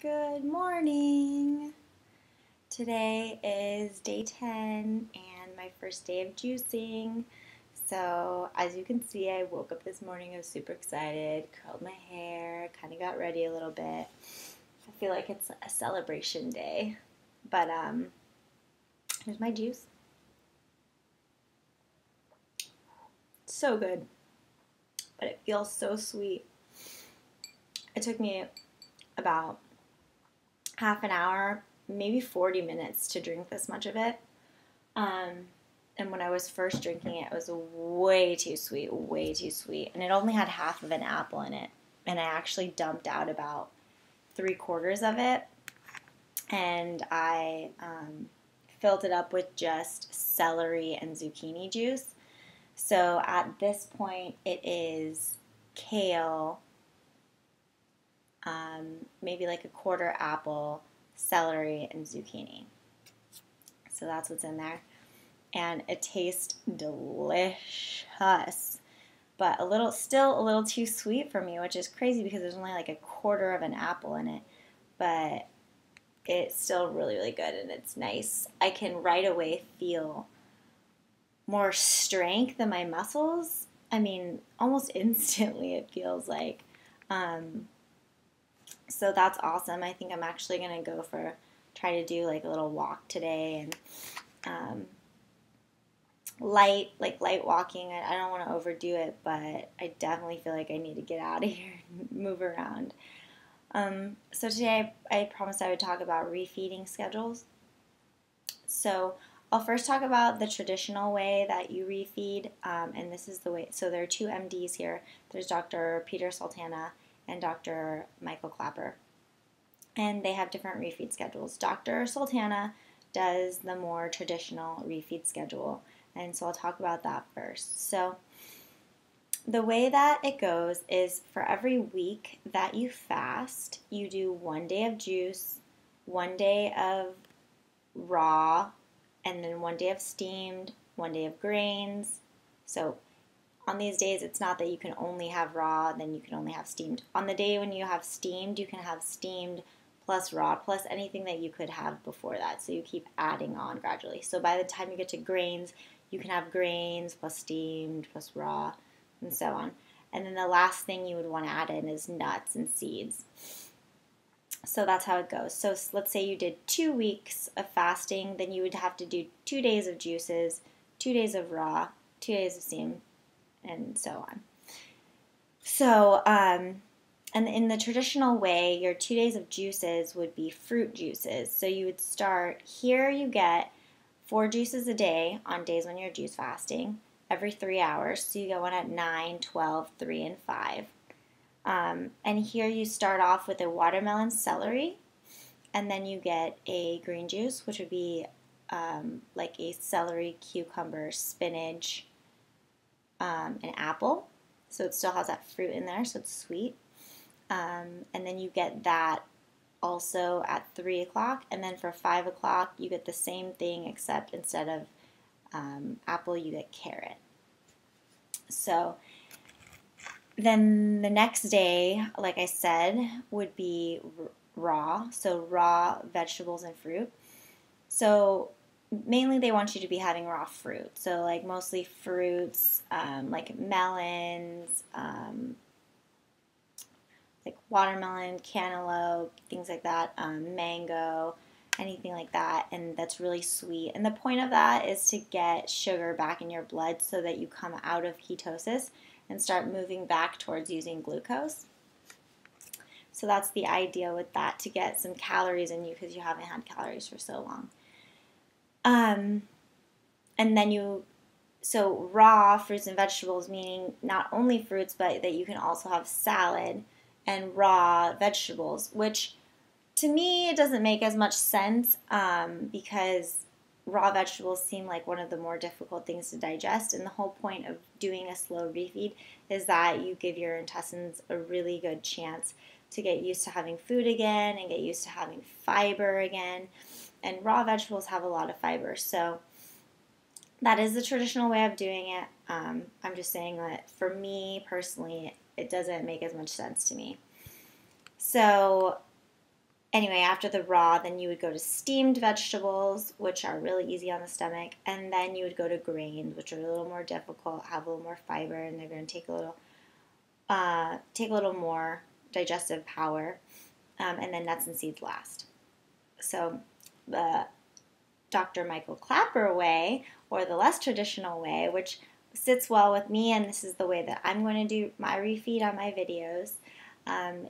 Good morning. Today is day 10 and my first day of juicing. So, as you can see, I woke up this morning, I was super excited, curled my hair, kind of got ready a little bit. I feel like it's a celebration day. But here's my juice. So good. But it feels so sweet. It took me about half an hour, maybe 40 minutes to drink this much of it. And when I was first drinking it, it was way too sweet, way too sweet. And it only had half of an apple in it. And I actually dumped out about 3/4 of it. And I filled it up with just celery and zucchini juice. So at this point, it is kale, maybe like a 1/4 apple, celery, and zucchini. So that's what's in there. And it tastes delicious, but still a little too sweet for me, which is crazy because there's only like a 1/4 of an apple in it, but it's still really, really good and it's nice. I can right away feel more strength in my muscles. I mean, almost instantly it feels like. So that's awesome. I think I'm actually going to try to do like a little walk today and light walking. I don't want to overdo it, but I definitely feel like I need to get out of here and move around. So today I promised I would talk about refeeding schedules. So I'll first talk about the traditional way that you refeed, and this is the way. So there are two MDs here. There's Dr. Peter Sultana and Dr. Michael Clapper, and they have different refeed schedules. Dr. Sultana does the more traditional refeed schedule, and so I'll talk about that first. So the way that it goes is for every week that you fast, you do 1 day of juice, 1 day of raw, and then 1 day of steamed, 1 day of grains. So on these days, it's not that you can only have raw, then you can only have steamed. On the day when you have steamed, you can have steamed plus raw, plus anything that you could have before that. So you keep adding on gradually. So by the time you get to grains, you can have grains plus steamed plus raw, and so on. And then the last thing you would want to add in is nuts and seeds. So that's how it goes. So let's say you did 2 weeks of fasting, then you would have to do 2 days of juices, 2 days of raw, 2 days of steamed, and so on. So, and in the traditional way, your 2 days of juices would be fruit juices. So you would start, here you get 4 juices a day on days when you're juice fasting, every 3 hours. So you get one at 9, 12, 3, and 5. And here you start off with a watermelon celery, and then you get a green juice, which would be like a celery, cucumber, spinach, an apple. So it still has that fruit in there, so it's sweet. And then you get that also at 3 o'clock, and then for 5 o'clock you get the same thing, except instead of apple you get carrot. So then the next day, like I said, would be raw, so raw vegetables and fruit. So mainly they want you to be having raw fruit, so like mostly fruits, like melons, like watermelon, cantaloupe, things like that, mango, anything like that, and that's really sweet. And the point of that is to get sugar back in your blood so that you come out of ketosis and start moving back towards using glucose. So that's the idea with that, to get some calories in you because you haven't had calories for so long. And then so raw fruits and vegetables, meaning not only fruits, but that you can also have salad and raw vegetables, which to me it doesn't make as much sense because raw vegetables seem like one of the more difficult things to digest, and the whole point of doing a slow refeed is that you give your intestines a really good chance to get used to having food again and get used to having fiber again, and raw vegetables have a lot of fiber. So that is the traditional way of doing it. I'm just saying that for me personally, it doesn't make as much sense to me. So anyway, after the raw, then you would go to steamed vegetables, which are really easy on the stomach, and then you would go to grains, which are a little more difficult, have a little more fiber, and they're going to take a little more digestive power, and then nuts and seeds last. So the Dr. Michael Clapper way, or the less traditional way, which sits well with me, and this is the way that I'm going to do my refeed on my videos,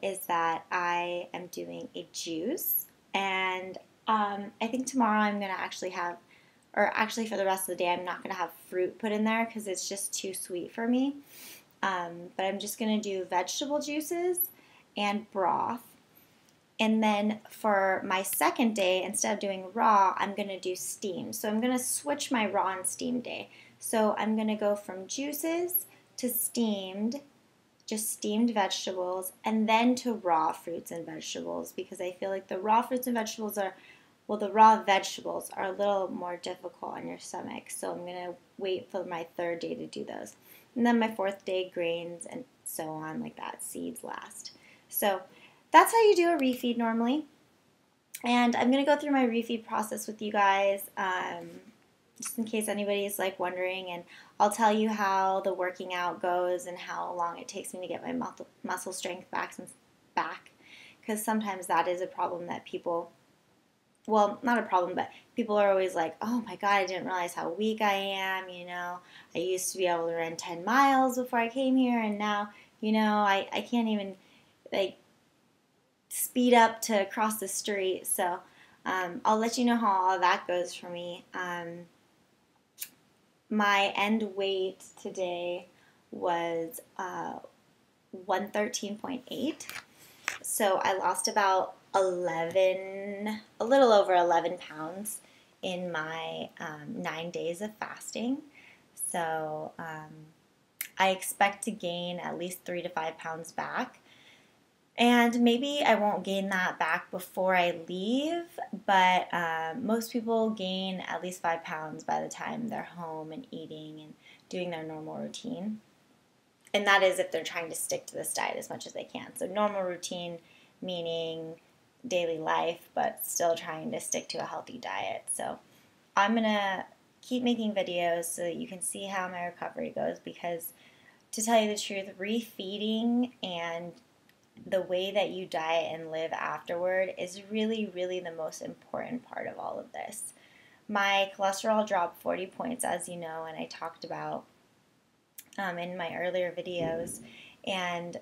is that I am doing a juice, and I think tomorrow I'm going to actually have, or actually for the rest of the day, I'm not going to have fruit put in there because it's just too sweet for me. But I'm just going to do vegetable juices and broth. And then for my second day, instead of doing raw, I'm going to do steam. So I'm going to switch my raw and steam day. So I'm going to go from juices to steamed, just steamed vegetables, and then to raw fruits and vegetables, because I feel like the raw fruits and vegetables are, well, the raw vegetables are a little more difficult on your stomach. So I'm going to wait for my third day to do those. And then my fourth day, grains and so on, like that, seeds last. So that's how you do a refeed normally. And I'm going to go through my refeed process with you guys, just in case anybody's like wondering. And I'll tell you how the working out goes and how long it takes me to get my muscle strength back. Because sometimes that is a problem that people, well, not a problem, but people are always like, oh my God, I didn't realize how weak I am. You know, I used to be able to run 10 miles before I came here, and now, you know, I can't even, like, speed up to cross the street. So I'll let you know how all that goes for me. My end weight today was 113.8. So I lost about a little over 11 pounds in my 9 days of fasting. So I expect to gain at least 3 to 5 pounds back. And maybe I won't gain that back before I leave, but most people gain at least 5 pounds by the time they're home and eating and doing their normal routine. And that is if they're trying to stick to this diet as much as they can. So normal routine meaning daily life, but still trying to stick to a healthy diet. So I'm going to keep making videos so that you can see how my recovery goes, because to tell you the truth, refeeding and the way that you diet and live afterward is really, really the most important part of all of this. My cholesterol dropped 40 points, as you know, and I talked about in my earlier videos, and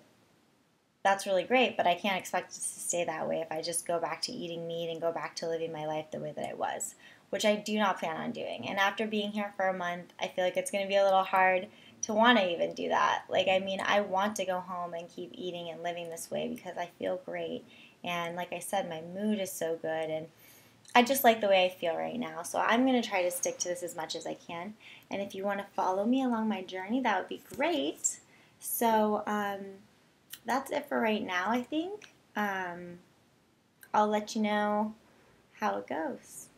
that's really great, but I can't expect it to stay that way if I just go back to eating meat and go back to living my life the way that I was, which I do not plan on doing. And after being here for a month, I feel like it's going to be a little hard to want to even do that. Like, I mean, I want to go home and keep eating and living this way because I feel great. And like I said, my mood is so good, and I just like the way I feel right now. So I'm going to try to stick to this as much as I can. And if you want to follow me along my journey, that would be great. So that's it for right now, I think. I'll let you know how it goes.